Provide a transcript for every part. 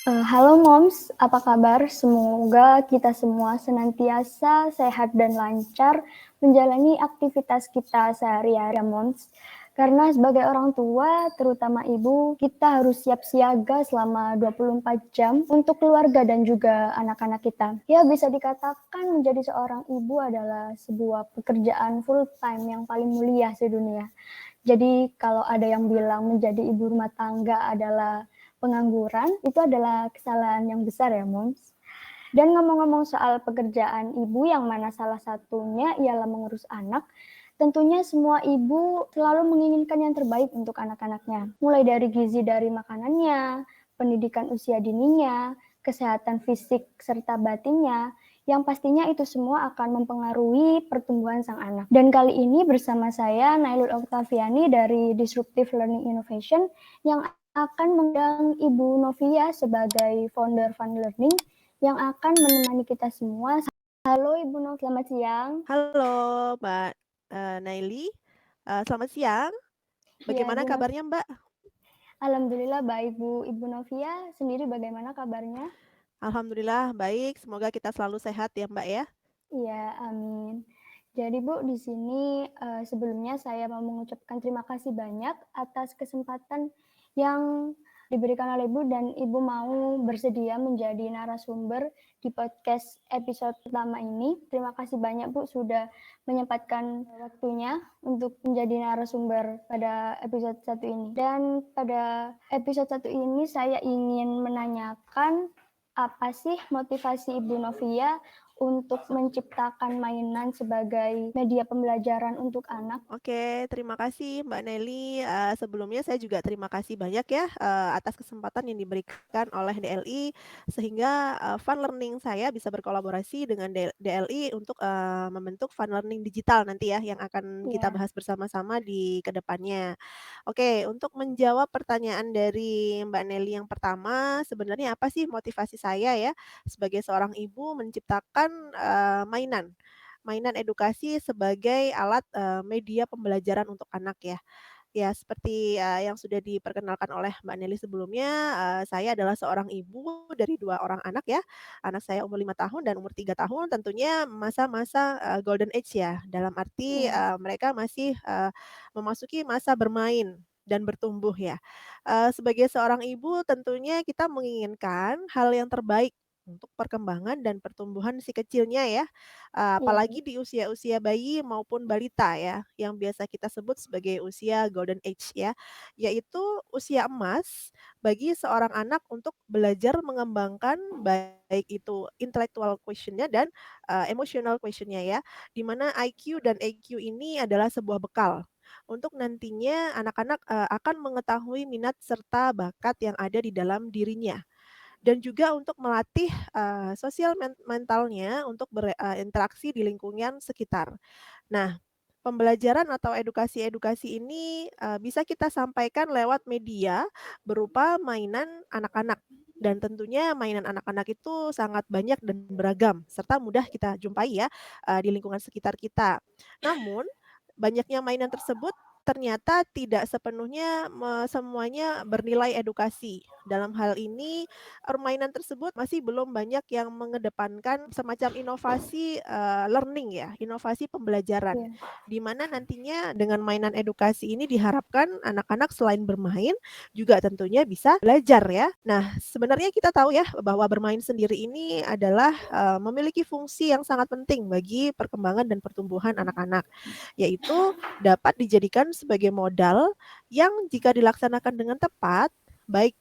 Halo Moms, apa kabar? Semoga kita semua senantiasa sehat dan lancar menjalani aktivitas kita sehari-hari ya Moms. Karena sebagai orang tua, terutama ibu, kita harus siap siaga selama 24 jam untuk keluarga dan juga anak-anak kita. Ya bisa dikatakan menjadi seorang ibu adalah sebuah pekerjaan full time yang paling mulia sedunia. Jadi kalau ada yang bilang menjadi ibu rumah tangga adalah pengangguran, itu adalah kesalahan yang besar ya, Moms. Dan ngomong-ngomong soal pekerjaan ibu yang mana salah satunya ialah mengurus anak, tentunya semua ibu selalu menginginkan yang terbaik untuk anak-anaknya. Mulai dari gizi dari makanannya, pendidikan usia dininya, kesehatan fisik serta batinnya, yang pastinya itu semua akan mempengaruhi pertumbuhan sang anak. Dan kali ini bersama saya Nailul Oktaviani dari Disruptive Learning Innovation yang akan mengundang Ibu Novia sebagai founder Fun Learning yang akan menemani kita semua. Halo Ibu Nov, selamat siang. Halo Mbak Naili, selamat siang. Ya, Bagaimana Ibu Nov. kabarnya Mbak? Alhamdulillah baik Bu. Ibu Novia sendiri bagaimana kabarnya? Alhamdulillah baik, semoga kita selalu sehat ya Mbak ya. Iya, amin. Jadi Bu, di sini sebelumnya saya mau mengucapkan terima kasih banyak atas kesempatan yang diberikan oleh Ibu dan Ibu mau bersedia menjadi narasumber di podcast episode pertama ini. Terima kasih banyak Bu sudah menyempatkan waktunya untuk menjadi narasumber pada episode 1 ini. Dan pada episode 1 ini saya ingin menanyakan apa sih motivasi Ibu Novia untuk menciptakan mainan sebagai media pembelajaran untuk anak? Oke, terima kasih Mbak Nelly. Sebelumnya saya juga terima kasih banyak ya atas kesempatan yang diberikan oleh DLI sehingga Fun Learning saya bisa berkolaborasi dengan DLI untuk membentuk Fun Learning digital nanti ya yang akan kita Iya, bahas bersama-sama di kedepannya. Oke, untuk menjawab pertanyaan dari Mbak Nelly yang pertama, sebenarnya apa sih motivasi saya ya sebagai seorang ibu menciptakan mainan edukasi sebagai alat, media pembelajaran untuk anak ya. Ya seperti, yang sudah diperkenalkan oleh Mbak Nelly sebelumnya, saya adalah seorang ibu dari 2 orang anak ya. Anak saya umur 5 tahun dan umur 3 tahun, tentunya masa-masa, golden age ya. Dalam arti, iya, mereka masih, memasuki masa bermain dan bertumbuh ya. Sebagai seorang ibu tentunya kita menginginkan hal yang terbaik untuk perkembangan dan pertumbuhan si kecilnya ya. iya, Apalagi di usia-usia bayi maupun balita ya, yang biasa kita sebut sebagai usia golden age ya, yaitu usia emas bagi seorang anak untuk belajar mengembangkan baik itu intellectual quotient-nya dan, emotional quotient-nya ya, di mana IQ dan EQ ini adalah sebuah bekal untuk nantinya anak-anak, akan mengetahui minat serta bakat yang ada di dalam dirinya. Dan juga untuk melatih, sosial mentalnya untuk berinteraksi di lingkungan sekitar. Nah, pembelajaran atau edukasi-edukasi ini, bisa kita sampaikan lewat media berupa mainan anak-anak. Dan tentunya mainan anak-anak itu sangat banyak dan beragam, serta mudah kita jumpai ya, di lingkungan sekitar kita. Namun, banyaknya mainan tersebut ternyata tidak sepenuhnya semuanya bernilai edukasi. Dalam hal ini, permainan tersebut masih belum banyak yang mengedepankan semacam inovasi, learning ya, inovasi pembelajaran. iya, Di mana nantinya dengan mainan edukasi ini diharapkan anak-anak selain bermain, juga tentunya bisa belajar ya. Nah, sebenarnya kita tahu ya bahwa bermain sendiri ini adalah, memiliki fungsi yang sangat penting bagi perkembangan dan pertumbuhan anak-anak, yaitu dapat dijadikan sebagai modal yang jika dilaksanakan dengan tepat, baik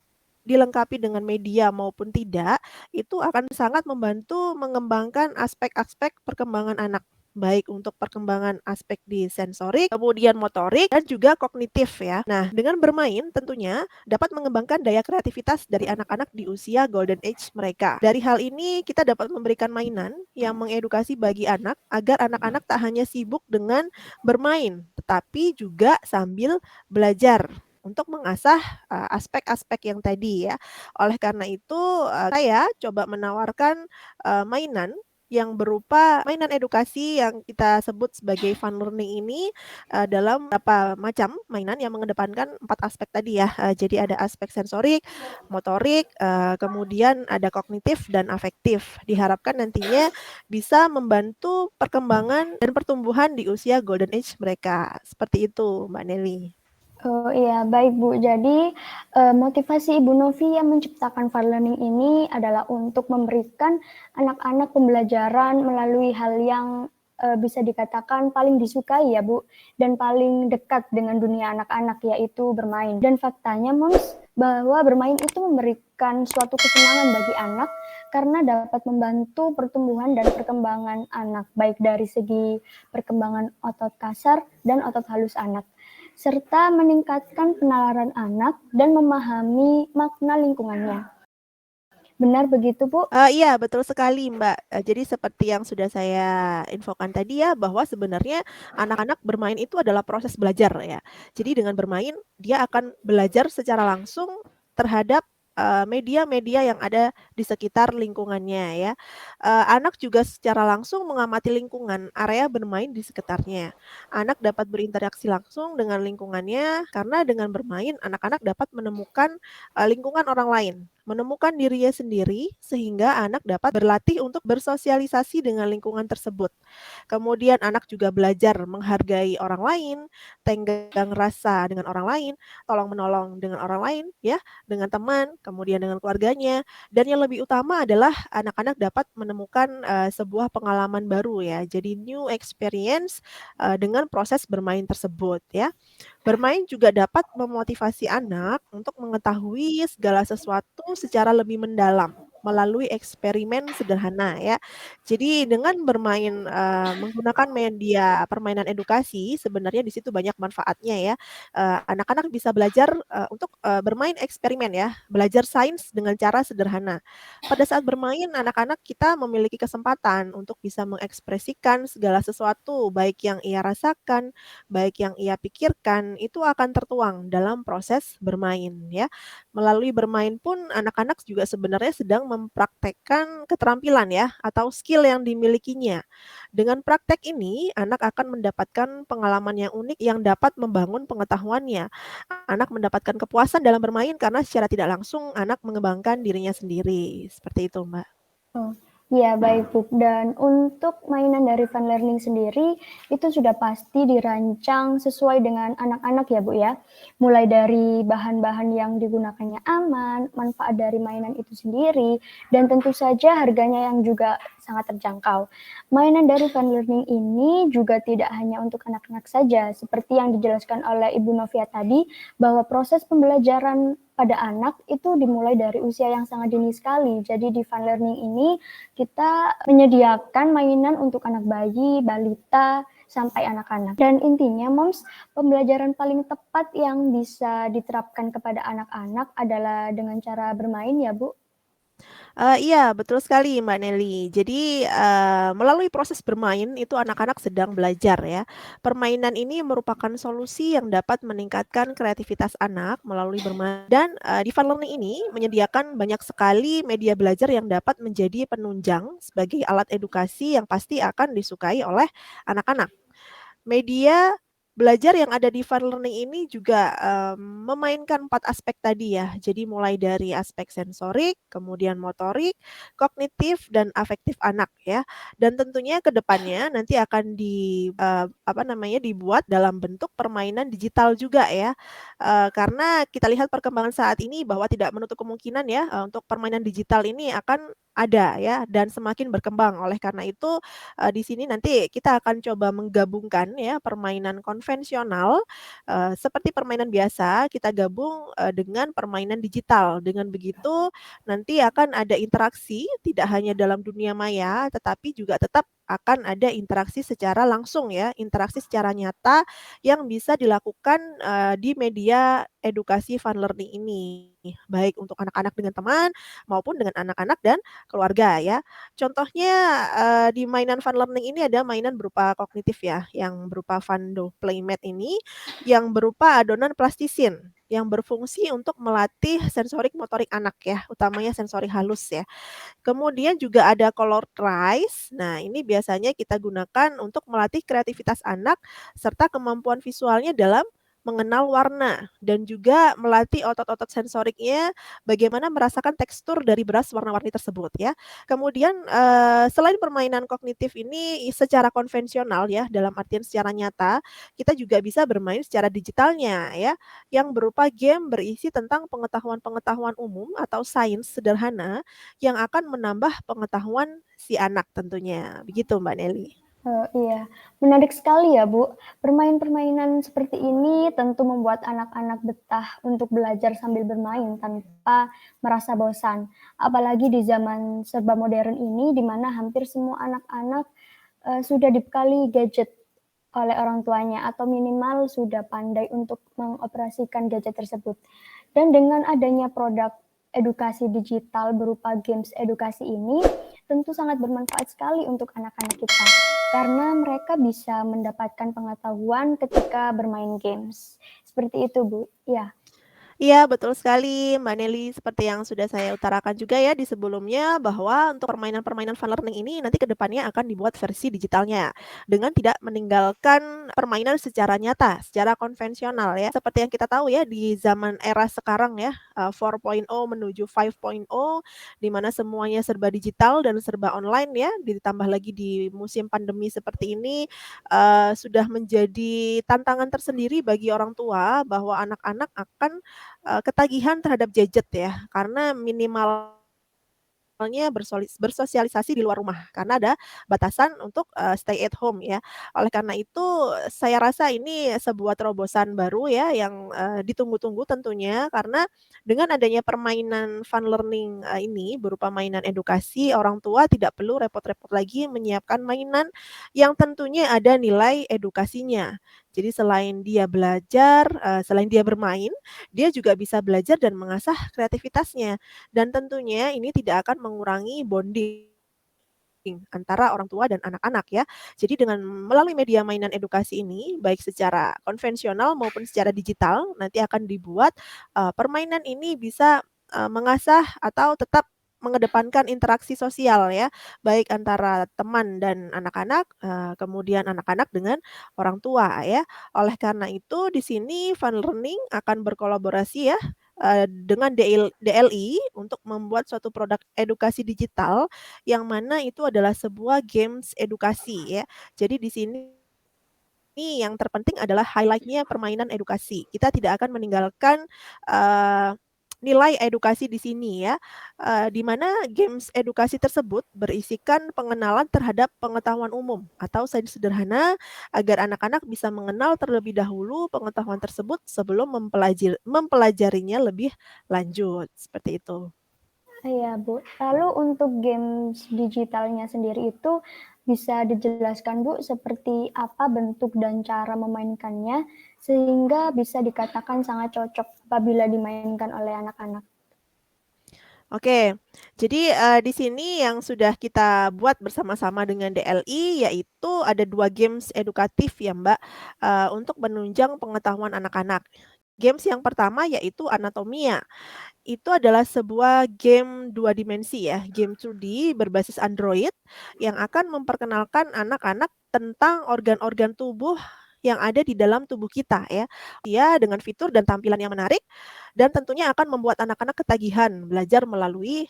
dilengkapi dengan media maupun tidak, itu akan sangat membantu mengembangkan aspek-aspek perkembangan anak, baik untuk perkembangan aspek di sensorik, kemudian motorik, dan juga kognitif ya. Nah, dengan bermain tentunya dapat mengembangkan daya kreativitas dari anak-anak di usia golden age mereka. Dari hal ini kita dapat memberikan mainan yang mengedukasi bagi anak agar anak-anak tak hanya sibuk dengan bermain, tetapi juga sambil belajar untuk mengasah, aspek-aspek yang tadi ya. Oleh karena itu, saya coba menawarkan, mainan yang berupa mainan edukasi yang kita sebut sebagai fun learning ini, dalam beberapa macam mainan yang mengedepankan 4 aspek tadi ya, jadi ada aspek sensorik, motorik, kemudian ada kognitif dan afektif. Diharapkan nantinya bisa membantu perkembangan dan pertumbuhan di usia golden age mereka. Seperti itu, Mbak Nelly. Oh iya, baik Bu. Jadi motivasi Ibu Novi yang menciptakan fun learning ini adalah untuk memberikan anak-anak pembelajaran melalui hal yang bisa dikatakan paling disukai ya Bu, dan paling dekat dengan dunia anak-anak yaitu bermain. Dan faktanya Moms, bahwa bermain itu memberikan suatu kesenangan bagi anak karena dapat membantu pertumbuhan dan perkembangan anak, baik dari segi perkembangan otot kasar dan otot halus anak, serta meningkatkan penalaran anak dan memahami makna lingkungannya. Benar begitu, Bu? Iya betul sekali, Mbak. Jadi seperti yang sudah saya infokan tadi ya, bahwa sebenarnya anak-anak bermain itu adalah proses belajar ya. Jadi dengan bermain, dia akan belajar secara langsung terhadap, media-media yang ada di sekitar lingkungannya ya. Anak juga secara langsung mengamati lingkungan, area bermain di sekitarnya. Anak dapat berinteraksi langsung dengan lingkungannya, karena dengan bermain anak-anak dapat menemukan, lingkungan orang lain, menemukan dirinya sendiri sehingga anak dapat berlatih untuk bersosialisasi dengan lingkungan tersebut. Kemudian anak juga belajar menghargai orang lain, tenggang rasa dengan orang lain, tolong-menolong dengan orang lain ya, dengan teman, kemudian dengan keluarganya, dan yang lebih utama adalah anak-anak dapat menemukan, sebuah pengalaman baru ya. Jadi new experience, dengan proses bermain tersebut ya. Bermain juga dapat memotivasi anak untuk mengetahui segala sesuatu secara lebih mendalam melalui eksperimen sederhana ya. Jadi dengan bermain, menggunakan media permainan edukasi sebenarnya di situ banyak manfaatnya ya. Anak-anak bisa belajar, untuk, bermain eksperimen ya, belajar sains dengan cara sederhana. Pada saat bermain anak-anak kita memiliki kesempatan untuk bisa mengekspresikan segala sesuatu baik yang ia rasakan, baik yang ia pikirkan, itu akan tertuang dalam proses bermain ya. Melalui bermain pun anak-anak juga sebenarnya sedang mempraktekkan keterampilan ya atau skill yang dimilikinya. Dengan praktek ini, anak akan mendapatkan pengalaman yang unik yang dapat membangun pengetahuannya. Anak mendapatkan kepuasan dalam bermain karena secara tidak langsung anak mengembangkan dirinya sendiri. Seperti itu, Mbak. Oh, iya baik Bu. Dan untuk mainan dari fun learning sendiri itu sudah pasti dirancang sesuai dengan anak-anak ya Bu ya. Mulai dari bahan-bahan yang digunakannya aman, manfaat dari mainan itu sendiri, dan tentu saja harganya yang juga sangat terjangkau. Mainan dari fun learning ini juga tidak hanya untuk anak-anak saja, seperti yang dijelaskan oleh Ibu Novia tadi, bahwa proses pembelajaran pada anak itu dimulai dari usia yang sangat dini sekali. Jadi di fun learning ini kita menyediakan mainan untuk anak bayi, balita, sampai anak-anak. Dan intinya, Moms, pembelajaran paling tepat yang bisa diterapkan kepada anak-anak adalah dengan cara bermain ya, Bu. Iya betul sekali Mbak Nelly. Jadi, melalui proses bermain itu anak-anak sedang belajar ya. Permainan ini merupakan solusi yang dapat meningkatkan kreativitas anak melalui bermain dan, di fun learning ini menyediakan banyak sekali media belajar yang dapat menjadi penunjang sebagai alat edukasi yang pasti akan disukai oleh anak-anak. Media belajar yang ada di fun learning ini juga, memainkan 4 aspek tadi ya. Jadi mulai dari aspek sensorik, kemudian motorik, kognitif, dan afektif anak ya. Dan tentunya ke depannya nanti akan apa namanya, dibuat dalam bentuk permainan digital juga ya. Karena kita lihat perkembangan saat ini bahwa tidak menutup kemungkinan ya, untuk permainan digital ini akan ada ya dan semakin berkembang. Oleh karena itu, di sini nanti kita akan coba menggabungkan ya permainan konvensional, seperti permainan biasa kita gabung, dengan permainan digital. Dengan begitu nanti akan ada interaksi tidak hanya dalam dunia maya, tetapi juga tetap akan ada interaksi secara langsung ya, interaksi secara nyata yang bisa dilakukan, di media edukasi fun learning ini, baik untuk anak-anak dengan teman maupun dengan anak-anak dan keluarga ya. Contohnya, di mainan fun learning ini ada mainan berupa kognitif ya, yang berupa Fundo Playmat ini, yang berupa adonan plastisin. yang berfungsi untuk melatih sensorik motorik anak ya, utamanya sensori halus ya. Kemudian juga ada color rice. Nah, ini biasanya kita gunakan untuk melatih kreativitas anak serta kemampuan visualnya dalam mengenal warna dan juga melatih otot-otot sensoriknya bagaimana merasakan tekstur dari beras warna-warni tersebut ya. Kemudian, selain permainan kognitif ini secara konvensional ya, dalam artian secara nyata, kita juga bisa bermain secara digitalnya ya, yang berupa game berisi tentang pengetahuan-pengetahuan umum atau sains sederhana yang akan menambah pengetahuan si anak tentunya, begitu Mbak Neli. Iya, menarik sekali ya, Bu. Permainan-permainan seperti ini tentu membuat anak-anak betah untuk belajar sambil bermain tanpa merasa bosan. Apalagi di zaman serba modern ini, di mana hampir semua anak-anak sudah dibekali gadget oleh orang tuanya atau minimal sudah pandai untuk mengoperasikan gadget tersebut. Dan dengan adanya produk edukasi digital berupa games edukasi ini, tentu sangat bermanfaat sekali untuk anak-anak kita, karena mereka bisa mendapatkan pengetahuan ketika bermain games. Seperti itu, Bu. Ya. Iya, betul sekali Mbak Neli, seperti yang sudah saya utarakan juga ya di sebelumnya, bahwa untuk permainan-permainan fun learning ini nanti ke depannya akan dibuat versi digitalnya, dengan tidak meninggalkan permainan secara nyata, secara konvensional ya. Seperti yang kita tahu ya di zaman era sekarang ya, 4.0 menuju 5.0, di mana semuanya serba digital dan serba online ya, ditambah lagi di musim pandemi seperti ini, sudah menjadi tantangan tersendiri bagi orang tua bahwa anak-anak akan ketagihan terhadap gadget ya, karena minimalnya bersosialisasi di luar rumah, karena ada batasan untuk, stay at home ya. Oleh karena itu, saya rasa ini sebuah terobosan baru ya yang, ditunggu-tunggu tentunya, karena dengan adanya permainan fun learning, ini berupa mainan edukasi, orang tua tidak perlu repot-repot lagi menyiapkan mainan yang tentunya ada nilai edukasinya. Jadi selain dia belajar, selain dia bermain, dia juga bisa belajar dan mengasah kreativitasnya. Dan tentunya ini tidak akan mengurangi bonding antara orang tua dan anak-anak ya. Jadi dengan melalui media mainan edukasi ini, baik secara konvensional maupun secara digital, nanti akan dibuat, permainan ini bisa, mengasah atau tetap mengedepankan interaksi sosial ya, baik antara teman dan anak-anak, kemudian anak-anak dengan orang tua ya. Oleh karena itu di sini fun learning akan berkolaborasi ya, dengan DLI untuk membuat suatu produk edukasi digital yang mana itu adalah sebuah games edukasi ya. Jadi di sini yang terpenting adalah highlight-nya permainan edukasi. Kita tidak akan meninggalkan, eee, nilai edukasi di sini ya, di mana games edukasi tersebut berisikan pengenalan terhadap pengetahuan umum atau sains sederhana agar anak-anak bisa mengenal terlebih dahulu pengetahuan tersebut sebelum mempelajarinya lebih lanjut, seperti itu. Iya, Bu. Lalu untuk games digitalnya sendiri itu bisa dijelaskan, Bu, seperti apa bentuk dan cara memainkannya sehingga bisa dikatakan sangat cocok apabila dimainkan oleh anak-anak? Oke, jadi, di sini yang sudah kita buat bersama-sama dengan DLI, yaitu ada 2 games edukatif ya, Mbak, untuk menunjang pengetahuan anak-anak. Games yang pertama yaitu Anatomia. Itu adalah sebuah game 2 dimensi ya, game 2D berbasis Android yang akan memperkenalkan anak-anak tentang organ-organ tubuh yang ada di dalam tubuh kita ya. Dia dengan fitur dan tampilan yang menarik dan tentunya akan membuat anak-anak ketagihan belajar melalui,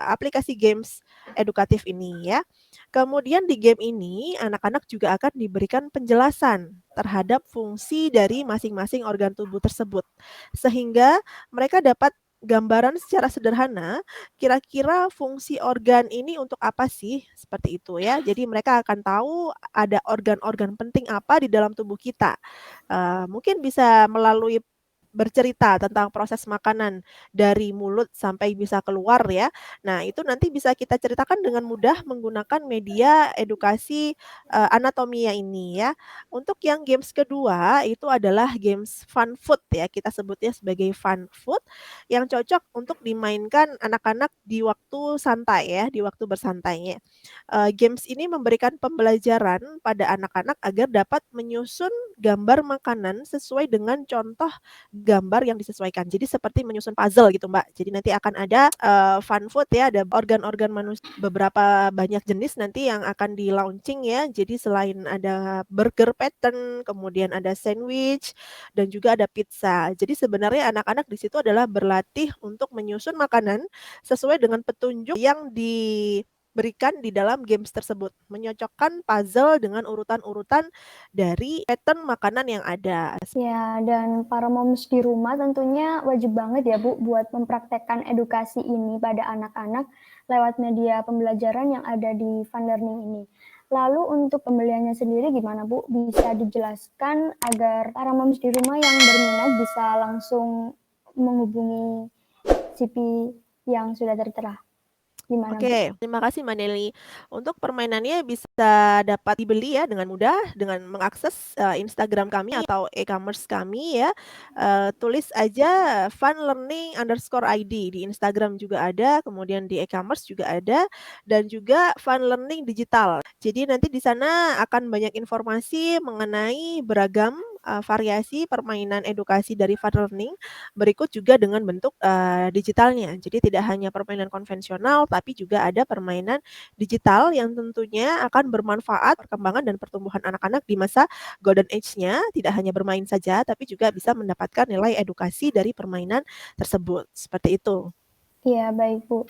aplikasi games edukatif ini ya. Kemudian di game ini anak-anak juga akan diberikan penjelasan terhadap fungsi dari masing-masing organ tubuh tersebut, sehingga mereka dapat gambaran secara sederhana, kira-kira fungsi organ ini untuk apa sih, seperti itu ya. Jadi mereka akan tahu ada organ-organ penting apa di dalam tubuh kita. Mungkin bisa melalui bercerita tentang proses makanan dari mulut sampai bisa keluar ya. Nah, itu nanti bisa kita ceritakan dengan mudah menggunakan media edukasi, anatomia ini ya. Untuk yang games kedua itu adalah games fun food ya, kita sebutnya sebagai fun food yang cocok untuk dimainkan anak-anak di waktu santai ya, di waktu bersantainya. Games ini memberikan pembelajaran pada anak-anak agar dapat menyusun gambar makanan sesuai dengan contoh gambar yang disesuaikan. Jadi seperti menyusun puzzle gitu, Mbak. Jadi nanti akan ada, fun food ya, ada organ-organ beberapa banyak jenis nanti yang akan di-launching ya. Jadi selain ada burger pattern, kemudian ada sandwich, dan juga ada pizza. Jadi sebenarnya anak-anak di situ adalah berlatih untuk menyusun makanan sesuai dengan petunjuk yang diberikan di dalam games tersebut. Menyocokkan puzzle dengan urutan-urutan dari pattern makanan yang ada. Ya, dan para moms di rumah tentunya wajib banget ya Bu buat mempraktekkan edukasi ini pada anak-anak lewat media pembelajaran yang ada di Fun Learning ini. Lalu untuk pembeliannya sendiri gimana Bu? Bisa dijelaskan agar para moms di rumah yang berminat bisa langsung menghubungi CP yang sudah tertera. Gimana Bu? Oke, terima kasih Mbak Neli. Untuk permainannya bisa dapat dibeli ya dengan mudah dengan mengakses Instagram kami atau e-commerce kami ya. Tulis aja funlearning_id di Instagram juga ada, kemudian di e-commerce juga ada, dan juga Fun Learning Digital. Jadi nanti di sana akan banyak informasi mengenai beragam variasi permainan edukasi dari Fun Learning. Berikut juga dengan bentuk digitalnya. Jadi tidak hanya permainan konvensional, tapi juga ada permainan digital yang tentunya akan bermanfaat perkembangan dan pertumbuhan anak-anak di masa golden age-nya. Tidak hanya bermain saja, tapi juga bisa mendapatkan nilai edukasi dari permainan tersebut. Seperti itu. Iya, baik Bu.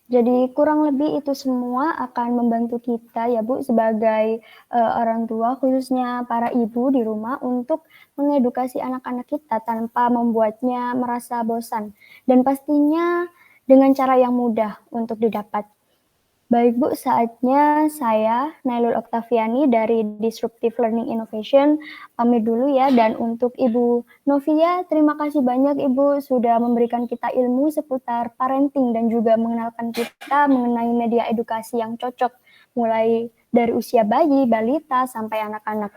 Jadi kurang lebih itu semua akan membantu kita ya Bu sebagai orang tua khususnya para ibu di rumah untuk mengedukasi anak-anak kita tanpa membuatnya merasa bosan dan pastinya dengan cara yang mudah untuk didapat. Baik Bu, saatnya saya Nailul Oktaviani dari Disruptive Learning Innovation pamit dulu ya. Dan untuk Ibu Novia, terima kasih banyak Ibu sudah memberikan kita ilmu seputar parenting dan juga mengenalkan kita mengenai media edukasi yang cocok mulai dari usia bayi, balita, sampai anak-anak.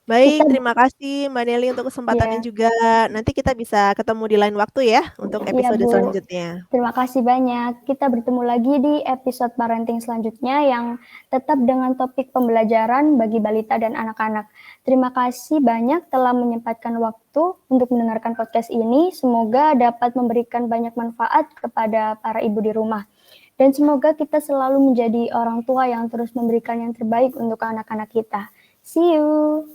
Baik, Kita terima kasih Mbak Neli untuk kesempatannya ya, juga. Nanti kita bisa ketemu di lain waktu ya untuk iya episode Bu. selanjutnya. Terima kasih banyak. Kita bertemu lagi di episode parenting selanjutnya yang tetap dengan topik pembelajaran bagi balita dan anak-anak. Terima kasih banyak telah menyempatkan waktu untuk mendengarkan podcast ini. Semoga dapat memberikan banyak manfaat kepada para ibu di rumah. Dan semoga kita selalu menjadi orang tua yang terus memberikan yang terbaik untuk anak-anak kita. See you!